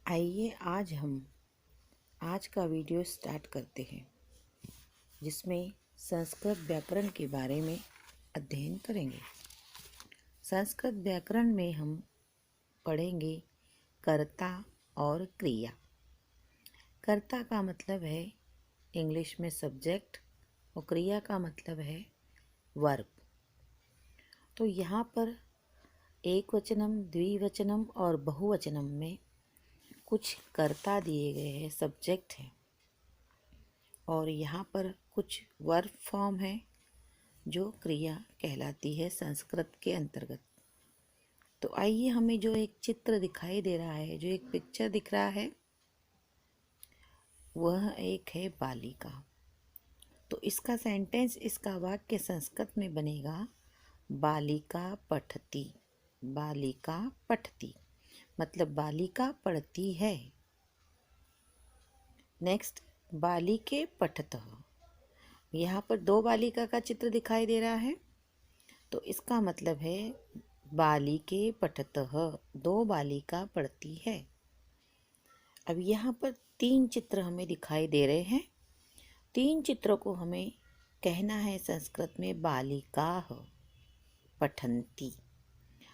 आइए आज का वीडियो स्टार्ट करते हैं, जिसमें संस्कृत व्याकरण के बारे में अध्ययन करेंगे। संस्कृत व्याकरण में हम पढ़ेंगे कर्ता और क्रिया। कर्ता का मतलब है इंग्लिश में सब्जेक्ट और क्रिया का मतलब है वर्ब। तो यहाँ पर एकवचनम, द्विवचनम और बहुवचनम में कुछ कर्ता दिए गए हैं, सब्जेक्ट है, और यहाँ पर कुछ वर्ब फॉर्म है जो क्रिया कहलाती है संस्कृत के अंतर्गत। तो आइए, हमें जो एक चित्र दिखाई दे रहा है, जो एक पिक्चर दिख रहा है, वह एक है बालिका। तो इसका सेंटेंस, इसका वाक्य संस्कृत में बनेगा बालिका पठती। बालिका पठती मतलब बालिका पढ़ती है। नेक्स्ट, बालिके पठतः। यहाँ पर दो बालिका का चित्र दिखाई दे रहा है, तो इसका मतलब है बालिके पठतः, दो बालिका पढ़ती है। अब यहाँ पर तीन चित्र हमें दिखाई दे रहे हैं। तीन चित्रों को हमें कहना है संस्कृत में बालिकाः पठन्ति।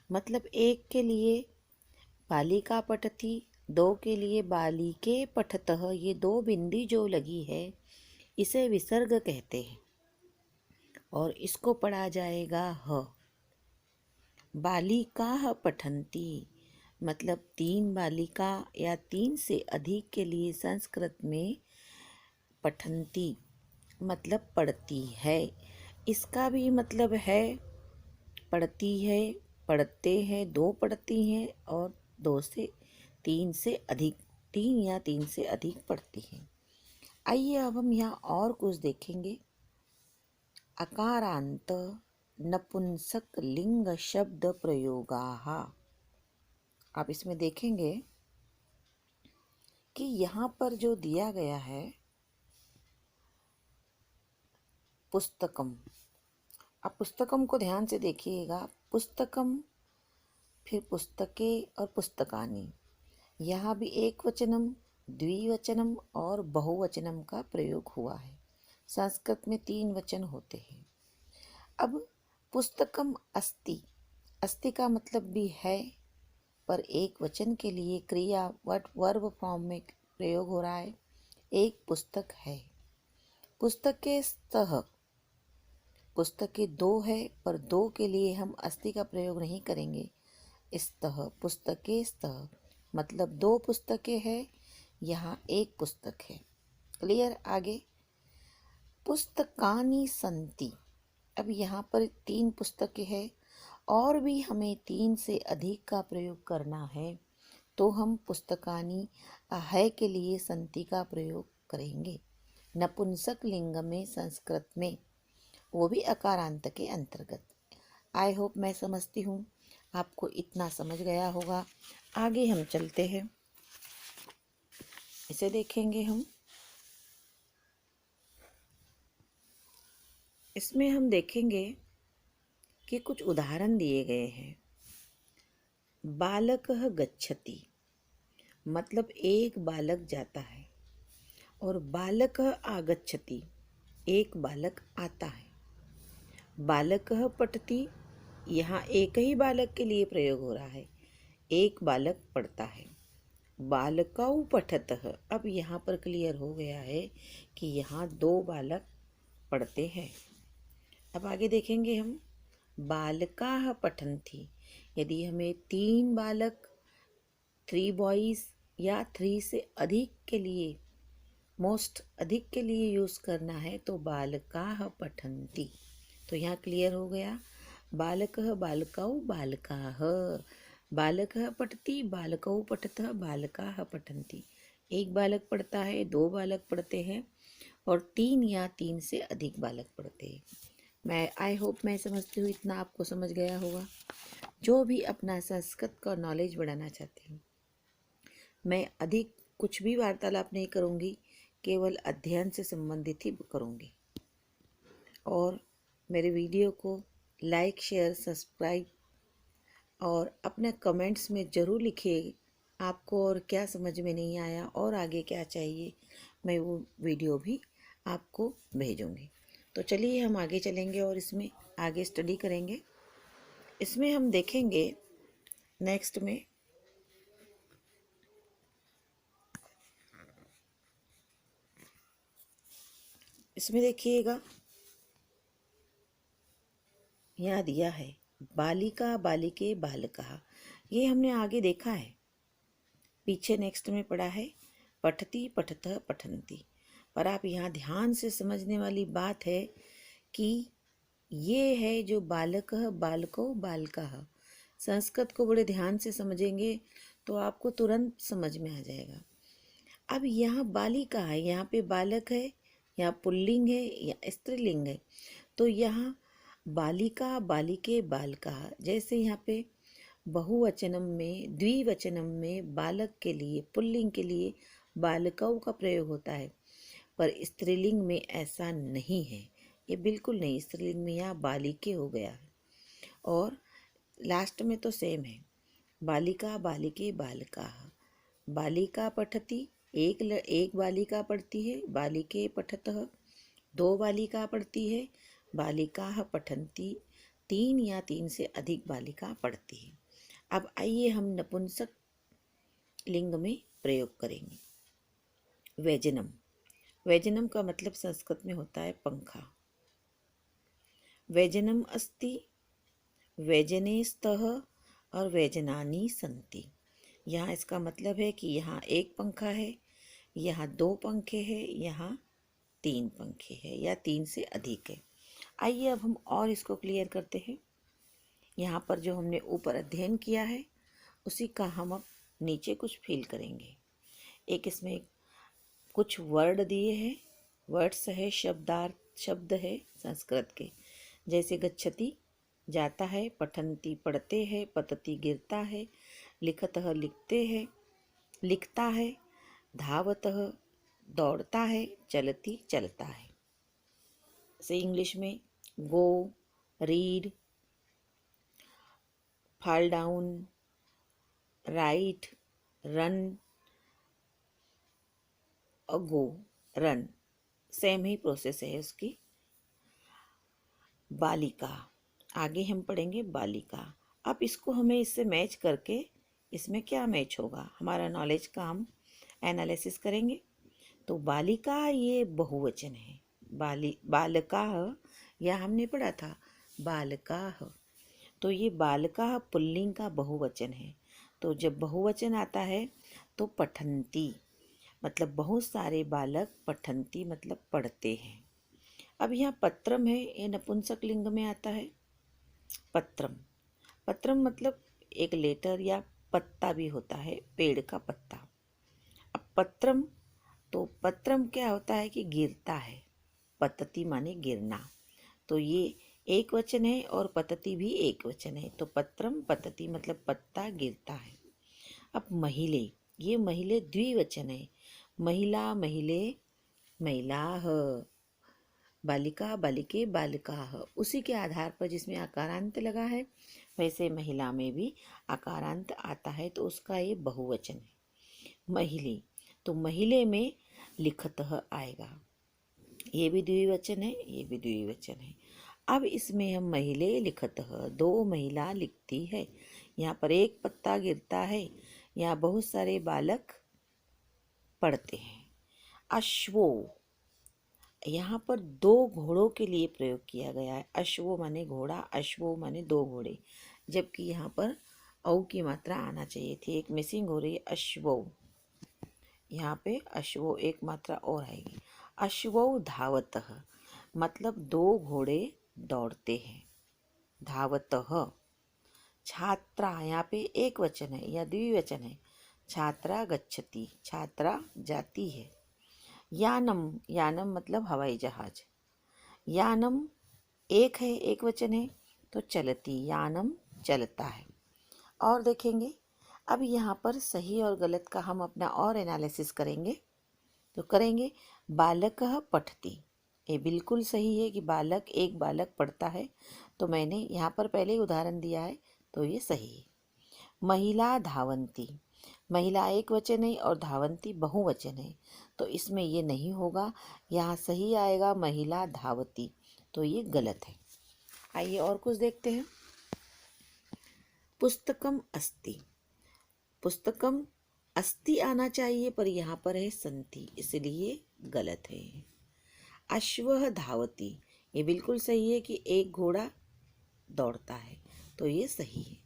मतलब एक के लिए बालिका पठती, दो के लिए बालिके पठतः। ये दो बिंदी जो लगी है, इसे विसर्ग कहते हैं और इसको पढ़ा जाएगा ह। बालिकाः पठन्ति मतलब तीन बालिका या तीन से अधिक के लिए संस्कृत में पठन्ति मतलब पढ़ती है। इसका भी मतलब है पढ़ती है, पढ़ते हैं, दो पढ़ती हैं और दो से तीन से अधिक, तीन या तीन से अधिक पढ़ती हैं। आइए अब हम यहाँ और कुछ देखेंगे। अकारांत नपुंसक लिंग शब्द प्रयोगाः। आप इसमें देखेंगे कि यहाँ पर जो दिया गया है पुस्तकम। आप पुस्तकम को ध्यान से देखिएगा। पुस्तकम, फिर पुस्तके और पुस्तकानि। यहाँ भी एक वचनम, द्विवचनम और बहुवचनम का प्रयोग हुआ है। संस्कृत में तीन वचन होते हैं। अब पुस्तकम अस्ति, अस्ति का मतलब भी है, पर एक वचन के लिए क्रिया वर्ब फॉर्म में प्रयोग हो रहा है। एक पुस्तक है। पुस्तके स्तः, पुस्तकें दो है, पर दो के लिए हम अस्ति का प्रयोग नहीं करेंगे। स्तः, पुस्तके स्तः मतलब दो पुस्तकें हैं, यहाँ एक पुस्तक है। क्लियर? आगे पुस्तकानि सन्ति। अब यहाँ पर तीन पुस्तकें हैं और भी हमें तीन से अधिक का प्रयोग करना है, तो हम पुस्तकानि है के लिए सन्ति का प्रयोग करेंगे। नपुंसक लिंग में संस्कृत में, वो भी अकारांत के अंतर्गत। आई होप मैं समझती हूँ आपको इतना समझ गया होगा। आगे हम चलते हैं, इसे देखेंगे हम। इसमें हम देखेंगे कि कुछ उदाहरण दिए गए हैं। बालकः गच्छति मतलब एक बालक जाता है, और बालकः आगच्छति एक बालक आता है। बालकः पठति, यहाँ एक ही बालक के लिए प्रयोग हो रहा है, एक बालक पढ़ता है। बालकौ पठतः, अब यहाँ पर क्लियर हो गया है कि यहाँ दो बालक पढ़ते हैं। अब आगे देखेंगे हम। बालकाः पठन्ति, यदि हमें तीन बालक, 3 बॉयज़ या 3 से अधिक के लिए, मोस्ट अधिक के लिए यूज़ करना है, तो बालकाः पठन्ति। तो यहाँ क्लियर हो गया। बालकः, बालकौ, बालकाः। बालकः पठति, बालकौ पठतः, बालकाः पठन्ति। एक बालक पढ़ता है, दो बालक पढ़ते हैं और तीन या तीन से अधिक बालक पढ़ते हैं। आई होप मैं समझती हूँ इतना आपको समझ गया होगा। जो भी अपना संस्कृत का नॉलेज बढ़ाना चाहते हैं, मैं अधिक कुछ भी वार्तालाप नहीं करूँगी, केवल अध्ययन से संबंधित ही करूँगी। और मेरे वीडियो को लाइक, शेयर, सब्सक्राइब और अपने कमेंट्स में ज़रूर लिखिए आपको और क्या समझ में नहीं आया और आगे क्या चाहिए, मैं वो वीडियो भी आपको भेजूंगी। तो चलिए हम आगे चलेंगे और इसमें आगे स्टडी करेंगे। इसमें हम देखेंगे नेक्स्ट में इसमें देखिएगा, यहाँ दिया है बालिका बालिके बालकः। ये हमने आगे देखा है, पीछे नेक्स्ट में पढ़ा है पठति पठतः पठन्ति। पर आप यहाँ ध्यान से समझने वाली बात है कि ये है जो बालकः बालको बालकः। संस्कृत को बड़े ध्यान से समझेंगे तो आपको तुरंत समझ में आ जाएगा। अब यहाँ बालिका है, यहाँ पे बालक है, यहाँ पुल्लिंग है या स्त्रीलिंग है। तो यहाँ बालिका बालिके बालका, जैसे यहाँ पे बहुवचनम में द्विवचनम में बालक के लिए पुल्लिंग के लिए बालकों का प्रयोग होता है, पर स्त्रीलिंग में ऐसा नहीं है। ये बिल्कुल नहीं, स्त्रीलिंग में यहाँ बालिके हो गया है। और लास्ट में तो सेम है, बालिका बालिके बालका। बालिका पठति, एक बालिका पढ़ती है, बालिके पठतः दो बालिका पढ़ती है, बालिकाः पठन्ति तीन या तीन से अधिक बालिका पढ़ती है। अब आइए हम नपुंसक लिंग में प्रयोग करेंगे। व्यजनम, व्यजनम का मतलब संस्कृत में होता है पंखा। व्यजनम अस्ति, व्यजने स्तः और व्यजनानि सन्ति। यहाँ इसका मतलब है कि यहाँ एक पंखा है, यहाँ दो पंखे हैं, यहाँ तीन पंखे हैं या तीन से अधिक है। आइए अब हम और इसको क्लियर करते हैं। यहाँ पर जो हमने ऊपर अध्ययन किया है उसी का हम अब नीचे कुछ फील करेंगे। एक इसमें कुछ वर्ड दिए हैं, वर्ड्स है, शब्द है संस्कृत के, जैसे गच्छति जाता है, पठन्ति पढ़ते हैं, पतति गिरता है, लिखतः लिखते हैं लिखता है, धावतः दौड़ता है, चलती चलता है। से इंग्लिश में go, read, fall down, right, run और गो, रन, सेम ही प्रोसेस है उसकी। बालिका, आगे हम पढ़ेंगे बालिका। अब इसको हमें इससे मैच करके इसमें क्या मैच होगा, हमारा नॉलेज का हम एनालिसिस करेंगे। तो बालिका ये बहुवचन है, बालका या हमने पढ़ा था बालका, तो ये बालका पुल्लिंग का बहुवचन है। तो जब बहुवचन आता है तो पठन्ति मतलब बहुत सारे बालक, पठन्ति मतलब पढ़ते हैं। अब यहाँ पत्रम है, ये नपुंसक लिंग में आता है। पत्रम, पत्रम मतलब एक लेटर या पत्ता भी होता है, पेड़ का पत्ता। अब पत्रम, तो पत्रम क्या होता है कि गिरता है, पतति माने गिरना, तो ये एक वचन है और पतति भी एक वचन है। तो पत्रम पतति मतलब पत्ता गिरता है। अब महिले, ये महिले द्विवचन है, महिला महिले महिलाः, बालिका बालिके बालकाः। उसी के आधार पर जिसमें आकारांत लगा है वैसे महिला में भी आकारांत आता है, तो उसका ये बहुवचन है महिले। तो महिले में लिखतः आएगा, ये भी द्विवचन है, ये भी द्विवचन है। अब इसमें हम महिले लिखतः, दो महिला लिखती है, यहाँ पर एक पत्ता गिरता है, यहाँ बहुत सारे बालक पढ़ते हैं। अश्वो, यहाँ पर दो घोड़ों के लिए प्रयोग किया गया है। अश्वो माने घोड़ा, अश्वो माने दो घोड़े, जबकि यहाँ पर औ की मात्रा आना चाहिए थी, एक मिसिंग हो रही है, अश्वो। यहाँ पे अश्वो एक मात्रा और आएगी। अश्वो धावतः मतलब दो घोड़े दौड़ते हैं, धावतः। छात्रा, यहाँ पे एक वचन है या द्विवचन है, छात्रा गच्छति, छात्रा जाती है। यानम, यानम मतलब हवाई जहाज, यानम एक है, एक वचन है, तो चलती, यानम चलता है। और देखेंगे अब यहाँ पर सही और गलत का हम अपना और एनालिसिस करेंगे। तो करेंगे बालकः पठति, ये बिल्कुल सही है कि बालक, एक बालक पढ़ता है, तो मैंने यहाँ पर पहले ही उदाहरण दिया है, तो ये सही है। महिला धावन्ति, महिला एक वचन है और धावंती बहुवचन है, तो इसमें ये नहीं होगा। यहाँ सही आएगा महिला धावती, तो ये गलत है। आइए और कुछ देखते हैं। पुस्तकम अस्ति, पुस्तकम अस्ति आना चाहिए पर यहाँ पर है संति, इसलिए गलत है। अश्वः धावती, ये बिल्कुल सही है कि एक घोड़ा दौड़ता है, तो ये सही है।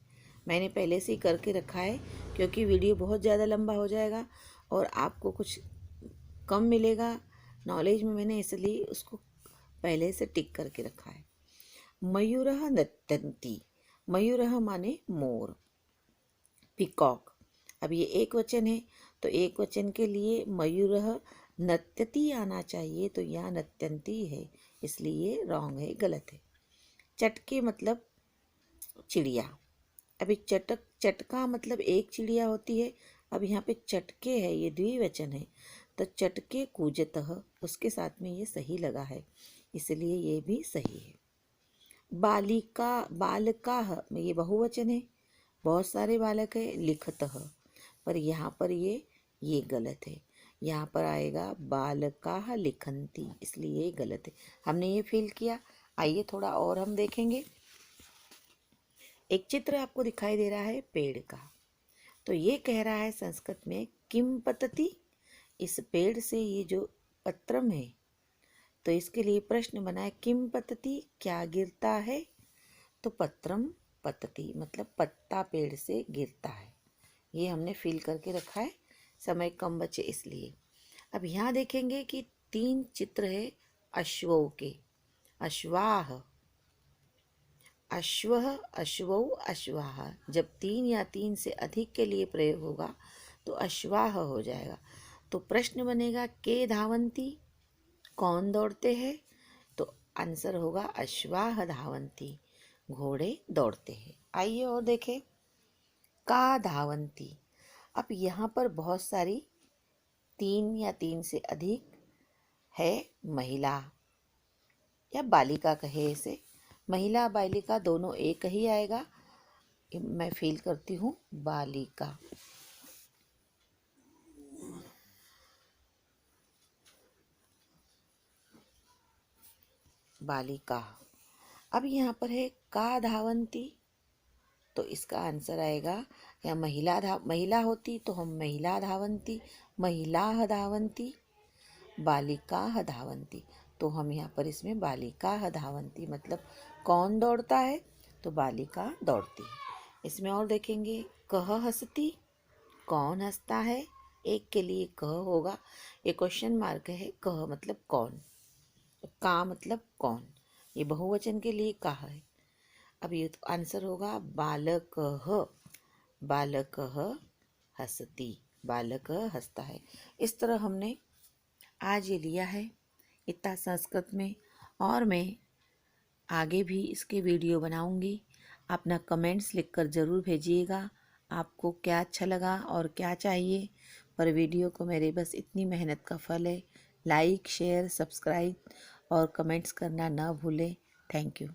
मैंने पहले से ही करके रखा है क्योंकि वीडियो बहुत ज़्यादा लंबा हो जाएगा और आपको कुछ कम मिलेगा नॉलेज में, मैंने इसलिए उसको पहले से टिक करके रखा है। मयूरः नृत्यन्ति, मयूरः माने मोर, पिकॉक। अब ये एक वचन है तो एक वचन के लिए मयूरः नृत्यति आना चाहिए, तो यहाँ नृत्यन्ति है, इसलिए रॉन्ग है, गलत है। चटके मतलब चिड़िया। अभी चटका मतलब एक चिड़िया होती है, अब यहाँ पे चटके है, ये द्विवचन है, तो चटके कूजतः उसके साथ में ये सही लगा है, इसलिए ये भी सही है। बालिका बालकाः में ये बहुवचन है, बहुत सारे बालक है, लिखतः, पर यहाँ पर ये गलत है। यहाँ पर आएगा बालकाः लिखन्ति, इसलिए ये गलत है। हमने ये फील किया। आइए थोड़ा और हम देखेंगे। एक चित्र आपको दिखाई दे रहा है पेड़ का, तो ये कह रहा है संस्कृत में किम पतति, इस पेड़ से ये जो पत्रम है, तो इसके लिए प्रश्न बना है किम पतति, क्या गिरता है, तो पत्रम पतति मतलब पत्ता पेड़ से गिरता है। ये हमने फील करके रखा है, समय कम बचे इसलिए। अब यहाँ देखेंगे कि 3 चित्र है अश्वों के, अश्वाह, अश्वः, अश्वौ, अश्वाह। जब 3 या 3 से अधिक के लिए प्रयोग होगा तो अश्वाह हो जाएगा। तो प्रश्न बनेगा के धावंती, कौन दौड़ते हैं, तो आंसर होगा अश्वाह धावंती, घोड़े दौड़ते हैं। आइए और देखें। का धावंती, अब यहाँ पर बहुत सारी 3 या 3 से अधिक है महिला या बालिका कहे इसे, महिला बालिका दोनों एक ही आएगा। मैं फील करती हूँ बालिका, बालिका। अब यहाँ पर है का धावंती, तो इसका आंसर आएगा, या महिला होती तो हम महिला धावंती, महिला धावंती, बालिका धावंती, तो हम यहाँ पर इसमें बालिका धावंती मतलब कौन दौड़ता है, तो बालिका दौड़ती है। इसमें और देखेंगे कह हंसती, कौन हंसता है, एक के लिए कह होगा, ये क्वेश्चन मार्क है, कह मतलब कौन, का मतलब कौन, ये बहुवचन के लिए कहा है। अब ये तो आंसर होगा बालकः, बालकः हंसती, बालक हंसता है। इस तरह हमने आज ये लिया है इतना संस्कृत में, और मैं आगे भी इसके वीडियो बनाऊंगी। अपना कमेंट्स लिखकर ज़रूर भेजिएगा, आपको क्या अच्छा लगा और क्या चाहिए। पर वीडियो को मेरे बस इतनी मेहनत का फल है। लाइक, शेयर, सब्सक्राइब और कमेंट्स करना ना भूलें। Thank you.